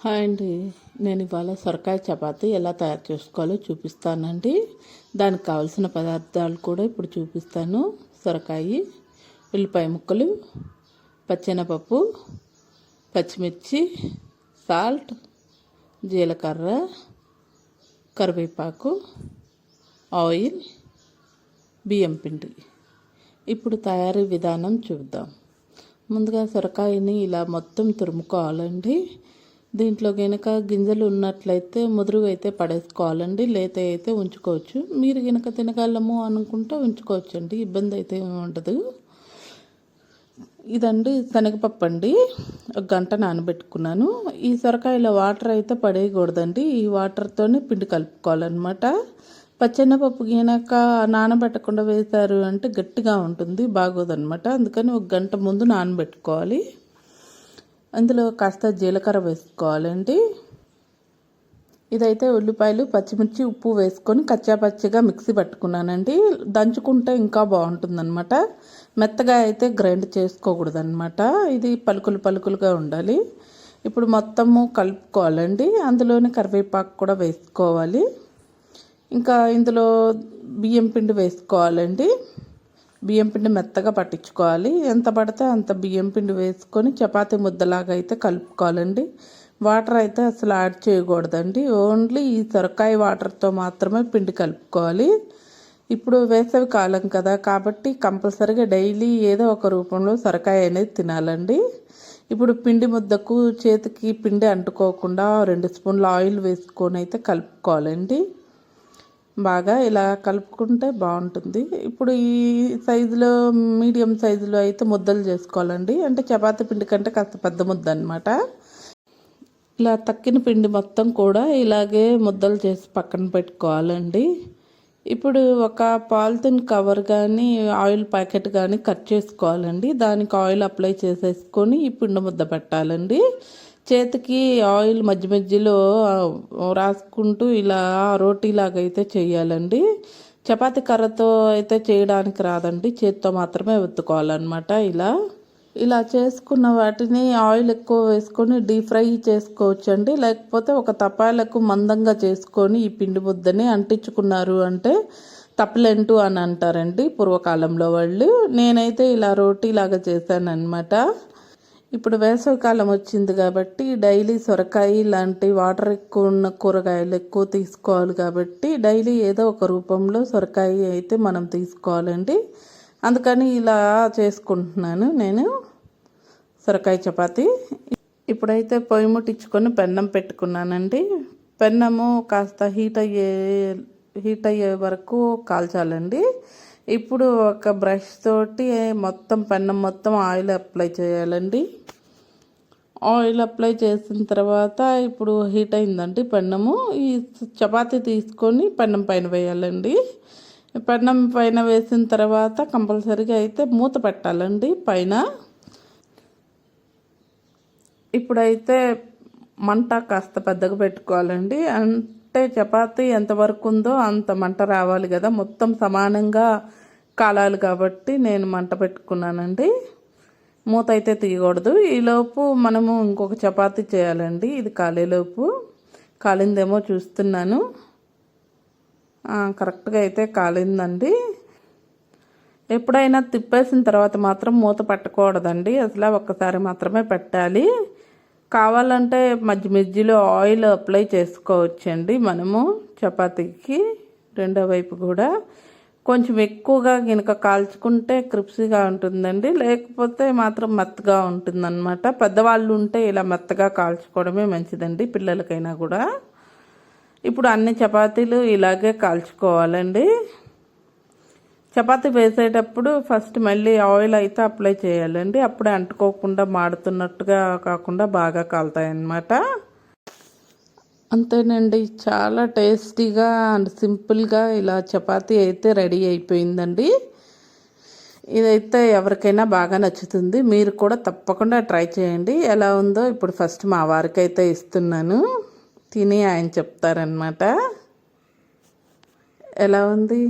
Hi అండి. నేను ఇవాళ సొరకాయ చపాతీ ఎలా తయారు చేసుకోవాలో చూపిస్తానండి. దానికి కావాల్సిన పదార్థాలు కూడా ఇప్పుడు చూపిస్తాను. సొరకాయ, ఉల్లిపాయ ముక్కలు, పచ్చెనపప్పు, పచ్చిమిర్చి, సాల్ట్, జీలకర్ర, కరివేపాకు, ఆయిల్, బియ్యం పిండి. ఇప్పుడు తయారీ విధానం చూద్దాం. ముందుగా సొరకాయని ఇలా మొత్తం తురుముకోవాలండి. దీంట్లో గనక గింజలు ఉన్నట్లయితే ముదురుగా అయితే పడేసుకోవాలండి, లేత అయితే ఉంచుకోవచ్చు. మీరు గనక తినగలము అనుకుంటే ఉంచుకోవచ్చండి, ఇబ్బంది అయితే ఉండదు. ఇదండి శనగపప్పు అండి, 1 గంట నానబెట్టుకున్నాను. ఈ సొరకాయలో వాటర్ అయితే పడేయకూడదండి, ఈ వాటర్తోనే పిండి కలుపుకోవాలన్నమాట. పచ్చెనపప్పు గనక నానబెట్టకుండా వేశారు అంటే గట్టిగా ఉంటుంది, బాగోదన్నమాట. అందుకని 1 గంట ముందు నానబెట్టుకోవాలి. అందులో కాస్త జీలకర్ర వేసుకోవాలండి. ఇదైతే ఉల్లిపాయలు, పచ్చిమిర్చి, ఉప్పు వేసుకొని కచ్చాపచ్చిగా మిక్సీ పట్టుకున్నానండి. దంచుకుంటే ఇంకా బాగుంటుందన్నమాట. మెత్తగా అయితే గ్రైండ్ చేసుకోకూడదు అనమాట. ఇది పలుకులుగా ఉండాలి. ఇప్పుడు మొత్తము కలుపుకోవాలండి. అందులోనే కరివేపాకు కూడా వేసుకోవాలి. ఇంకా ఇందులో బియ్యం పిండి వేసుకోవాలండి. బియ్యం పిండి మెత్తగా పట్టించుకోవాలి. ఎంత పడితే అంత బియ్యం పిండి వేసుకొని చపాతీ ముద్దలాగా అయితే కలుపుకోవాలండి. వాటర్ అయితే అసలు యాడ్ చేయకూడదండి, ఓన్లీ ఈ సొరకాయ వాటర్తో మాత్రమే పిండి కలుపుకోవాలి. ఇప్పుడు వేసవి కాలం కదా, కాబట్టి కంపల్సరీగా డైలీ ఏదో ఒక రూపంలో సొరకాయ అనేది తినాలండి. ఇప్పుడు పిండి ముద్దకు చేతికి పిండి అంటుకోకుండా 2 స్పూన్ల ఆయిల్ వేసుకొని అయితే కలుపుకోవాలండి. బాగా ఇలా కలుపుకుంటే బాగుంటుంది. ఇప్పుడు ఈ సైజులో, మీడియం సైజులో అయితే ముద్దలు చేసుకోవాలండి. అంటే చపాతీ పిండి కంటే కాస్త పెద్ద ముద్ద అనమాట. ఇలా తక్కిన పిండి మొత్తం కూడా ఇలాగే ముద్దలు చేసి పక్కన పెట్టుకోవాలండి. ఇప్పుడు ఒక పాలిథిన్ కవర్ కానీ ఆయిల్ ప్యాకెట్ కానీ కట్ చేసుకోవాలండి. దానికి ఆయిల్ అప్లై చేసేసుకొని ఈ పిండి ముద్ద పెట్టాలండి. చేతికి ఆయిల్ మధ్యలో రాసుకుంటూ ఇలా రోటీలాగా అయితే చేయాలండి. చపాతీ కర్రతో అయితే చేయడానికి రాదండి, చేతితో మాత్రమే ఒత్తుకోవాలన్నమాట. ఇలా చేసుకున్న వాటిని ఆయిల్ ఎక్కువ వేసుకొని డీప్ ఫ్రై చేసుకోవచ్చండి. లేకపోతే ఒక తపాలకు మందంగా చేసుకొని ఈ పిండి ముద్దని అంటించుకున్నారు అంటే తప్పలెంటు అని అంటారండి పూర్వకాలంలో వాళ్ళు. నేనైతే ఇలా రోటీలాగా చేశాను అనమాట. ఇప్పుడు వేసవికాలం వచ్చింది కాబట్టి డైలీ సొరకాయ లాంటి వాటర్ ఎక్కువ ఉన్న కూరగాయలు ఎక్కువ తీసుకోవాలి కాబట్టి డైలీ ఏదో ఒక రూపంలో సొరకాయ అయితే మనం తీసుకోవాలండి. అందుకని ఇలా చేసుకుంటున్నాను నేను సొరకాయ చపాతీ. ఇప్పుడైతే పొయ్యి ముట్టించుకొని పెన్నం పెట్టుకున్నానండి. పెన్నము కాస్త హీట్ అయ్యే వరకు కాల్చాలండి. ఇప్పుడు ఒక బ్రష్ తోటి మొత్తం పెన్నం మొత్తం ఆయిల్ అప్లై చేయాలండి. ఆయిల్ అప్లై చేసిన తర్వాత ఇప్పుడు హీట్ అయిందండి పెన్నము. ఈ చపాతీ తీసుకొని పెన్నం పైన వేయాలండి. పెన్నం పైన వేసిన తర్వాత కంపల్సరీగా అయితే మూత పెట్టాలండి పైన. ఇప్పుడైతే మంట కాస్త పెద్దగా పెట్టుకోవాలండి. అంటే చపాతీ ఎంతవరకు ఉందో అంత మంట రావాలి కదా, మొత్తం సమానంగా కాలాలి కాబట్టి నేను మంట పెట్టుకున్నానండి. మూత అయితే తీయకూడదు. ఈలోపు మనము ఇంకొక చపాతీ చేయాలండి. ఇది కాలేలోపు కాలిందేమో చూస్తున్నాను. కరెక్ట్గా అయితే కాలిందండి. ఎప్పుడైనా తిప్పేసిన తర్వాత మాత్రం మూత పెట్టకూడదండి, అసలు ఒక్కసారి మాత్రమే పెట్టాలి. కావాలంటే మధ్యలో ఆయిల్ అప్లై చేసుకోవచ్చండి మనము చపాతీకి రెండో వైపు కూడా. కొంచెం ఎక్కువగా గనుక కాల్చుకుంటే క్రిప్సీగా ఉంటుందండి, లేకపోతే మాత్రం మెత్తగా ఉంటుందన్నమాట. పెద్దవాళ్ళు ఉంటే ఇలా మెత్తగా కాల్చుకోవడమే మంచిదండి పిల్లలకైనా కూడా. ఇప్పుడు అన్ని చపాతీలు ఇలాగే కాల్చుకోవాలండి. చపాతీ వేసేటప్పుడు ఫస్ట్ మళ్ళీ ఆయిల్ అయితే అప్లై చేయాలండి, అప్పుడే అంటుకోకుండా మాడుతున్నట్టుగా కాకుండా బాగా కాలుతాయి అన్నమాట. అంతేనండి, చాలా టేస్టీగా అండ్ సింపుల్గా ఇలా చపాతీ అయితే రెడీ అయిపోయిందండి. ఇదైతే ఎవరికైనా బాగా నచ్చుతుంది, మీరు కూడా తప్పకుండా ట్రై చేయండి. ఎలా ఉందో ఇప్పుడు ఫస్ట్ మా వారికి అయితే ఇస్తున్నాను, తిని ఆయన చెప్తారనమాట ఎలా ఉంది.